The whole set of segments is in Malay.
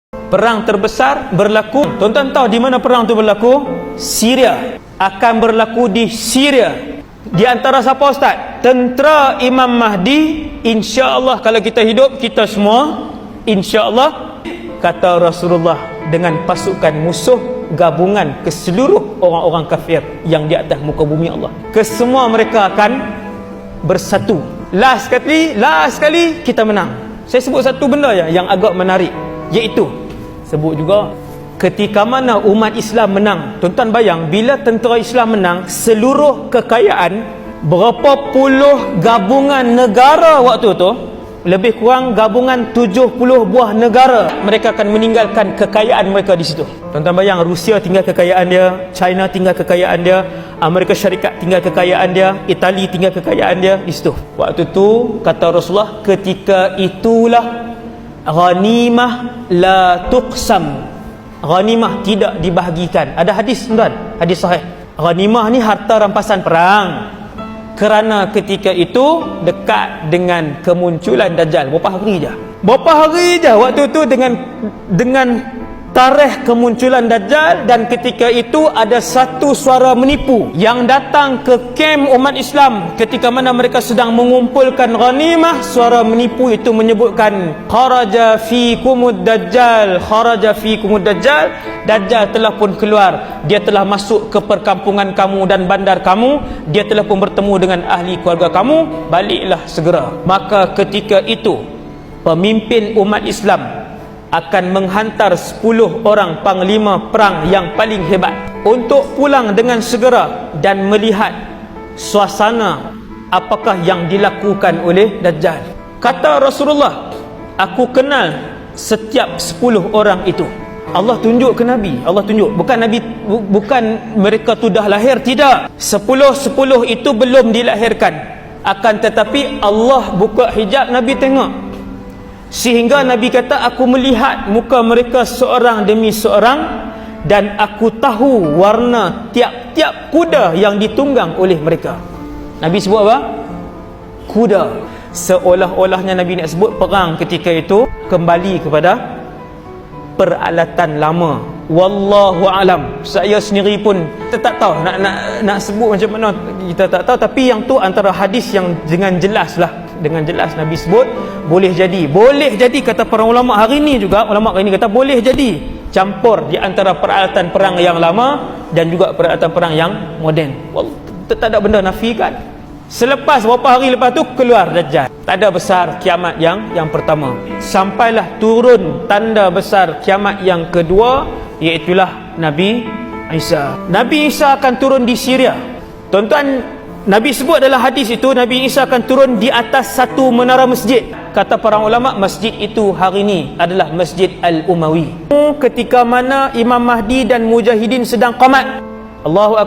Perang terbesar berlaku, tuan-tuan tahu di mana perang itu berlaku? Syria. Akan berlaku di Syria. Di antara siapa ustaz? Tentera Imam Mahdi. InsyaAllah kalau kita hidup, kita semua InsyaAllah, kata Rasulullah, dengan pasukan musuh gabungan ke seluruh orang-orang kafir yang di atas muka bumi Allah. Kesemua mereka akan bersatu. Last sekali kita menang. Saya sebut satu benda yang agak menarik, iaitu sebut juga ketika mana umat Islam menang. Tuan-tuan bayang, bila tentera Islam menang, seluruh kekayaan berapa puluh gabungan negara waktu tu, lebih kurang gabungan 70 buah negara, mereka akan meninggalkan kekayaan mereka di situ. Tuan-tuan bayang, Rusia tinggal kekayaan dia, China tinggal kekayaan dia, Amerika Syarikat tinggal kekayaan dia, Itali tinggal kekayaan dia di situ. Waktu tu kata Rasulullah, ketika itulah ghanimah la tuqsam, ghanimah tidak dibahagikan. Ada hadis tuan, hadis sahih. Ghanimah ni harta rampasan perang. Kerana ketika itu dekat dengan kemunculan Dajjal. Berapa hari je waktu tu dengan tarikh kemunculan Dajjal. Dan ketika itu ada satu suara menipu yang datang ke kem umat Islam ketika mana mereka sedang mengumpulkan ghanimah. Suara menipu itu menyebutkan kharaja fikumud Dajjal, kharaja fikumud Dajjal. Dajjal telah pun keluar, dia telah masuk ke perkampungan kamu dan bandar kamu, dia telah pun bertemu dengan ahli keluarga kamu, baliklah segera. Maka ketika itu pemimpin umat Islam akan menghantar 10 orang panglima perang yang paling hebat untuk pulang dengan segera dan melihat suasana apakah yang dilakukan oleh Dajjal. Kata Rasulullah, aku kenal setiap 10 orang itu. Allah tunjuk ke Nabi, Allah tunjuk, bukan Nabi, bukan mereka tu dah lahir, tidak. 10 itu belum dilahirkan, akan tetapi Allah buka hijab, Nabi tengok, sehingga Nabi kata, aku melihat muka mereka seorang demi seorang, dan aku tahu warna tiap-tiap kuda yang ditunggang oleh mereka. Nabi sebut apa? Kuda. Seolah-olahnya Nabi nak sebut perang ketika itu kembali kepada peralatan lama. Wallahu alam. Saya sendiri pun kita tak tahu nak sebut macam mana, kita tak tahu. Tapi yang tu antara hadis yang dengan jelas Nabi sebut boleh jadi kata para ulama hari ni juga. Ulama hari ni kata boleh jadi campur di antara peralatan perang yang lama dan juga peralatan perang yang moden. Tak ada benda nafikan. Selepas beberapa hari lepas tu keluar Dajjal. Tanda besar kiamat yang pertama. Sampailah turun tanda besar kiamat yang kedua, iaitulah Nabi Isa. Nabi Isa akan turun di Syria. Tuan-tuan, Nabi sebut dalam hadis itu, Nabi Isa akan turun di atas satu menara masjid. Kata para ulama, masjid itu hari ini adalah Masjid Al-Umawi. Ketika mana Imam Mahdi dan Mujahidin sedang qamat, Allahu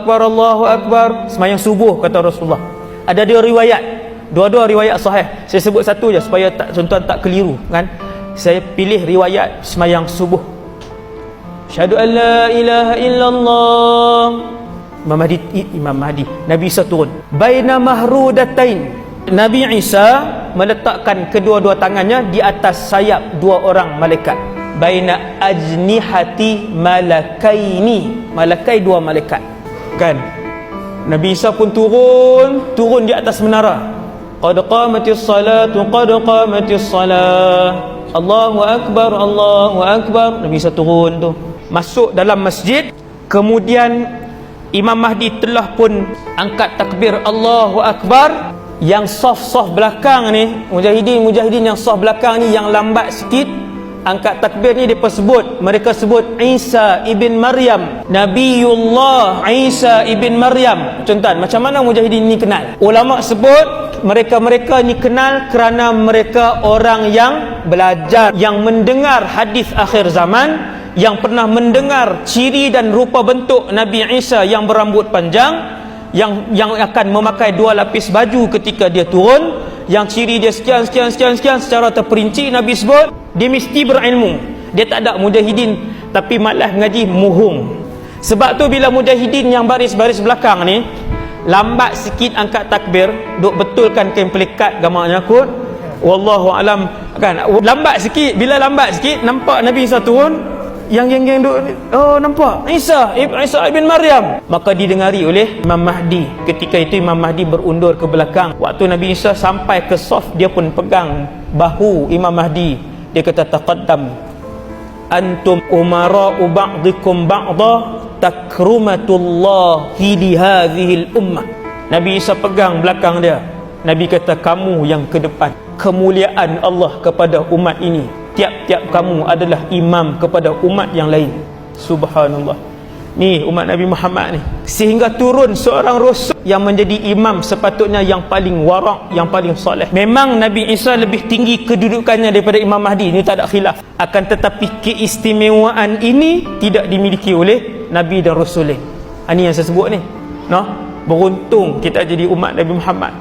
Akbar, semayang subuh, kata Rasulullah. Ada dua riwayat, dua riwayat sahih. Saya sebut satu je supaya tuan-tuan tak keliru kan. Saya pilih riwayat semayang subuh. Syahadu an la ilaha illallah. Imam Mahdi, Nabi Isa turun. Baina mahrudatain. Nabi Isa meletakkan kedua-dua tangannya di atas sayap dua orang malaikat. Baina ajnihati malakaini. Malakai dua malaikat. Kan? Nabi Isa pun turun di atas menara. Qad qamatis salatu, qad qamatis salah. Allahu akbar. Nabi Isa turun tu, masuk dalam masjid. Kemudian Imam Mahdi telah pun angkat takbir Allahu akbar. Yang soft belakang ni, mujahidin yang soft belakang ni, yang lambat sikit angkat takbir ni, mereka sebut Isa ibn Maryam, Nabiullah Isa ibn Maryam. Contoh, macam mana mujahidin ni kenal? Ulama sebut mereka ni kenal kerana mereka orang yang belajar, yang mendengar hadis akhir zaman, yang pernah mendengar ciri dan rupa bentuk Nabi Isa yang berambut panjang, yang akan memakai 2 lapis baju ketika dia turun, yang ciri dia sekian secara terperinci. Nabi sebut dia mesti berilmu. Dia tak ada mujahidin tapi malas mengaji, muhung. Sebab tu bila mujahidin yang baris-baris belakang ni lambat sikit angkat takbir, duk betulkan kain pelikat gambarnya kot, wallahu alam. Kan lambat sikit, bila lambat sikit nampak Nabi Isa turun, yang geng-geng duk, oh nampak Isa ibn Maryam, maka didengari oleh Imam Mahdi. Ketika itu Imam Mahdi berundur ke belakang. Waktu Nabi Isa sampai ke saf, dia pun pegang bahu Imam Mahdi. Dia kata, taqaddam antum umara'u ba'dikum ba'da takrumatullahi li hadhil ummah. Nabi Isa pegang belakang dia. Nabi kata, kamu yang ke depan, kemuliaan Allah kepada umat ini. Tiap-tiap kamu adalah imam kepada umat yang lain. Subhanallah. Ni umat Nabi Muhammad ni, sehingga turun seorang rasul yang menjadi imam, sepatutnya yang paling warak, yang paling soleh. Memang Nabi Isa lebih tinggi kedudukannya daripada Imam Mahdi, ini tak ada khilaf. Akan tetapi keistimewaan ini tidak dimiliki oleh Nabi dan Rasul lain. Ini yang saya sebut ni, no? Beruntung kita jadi umat Nabi Muhammad.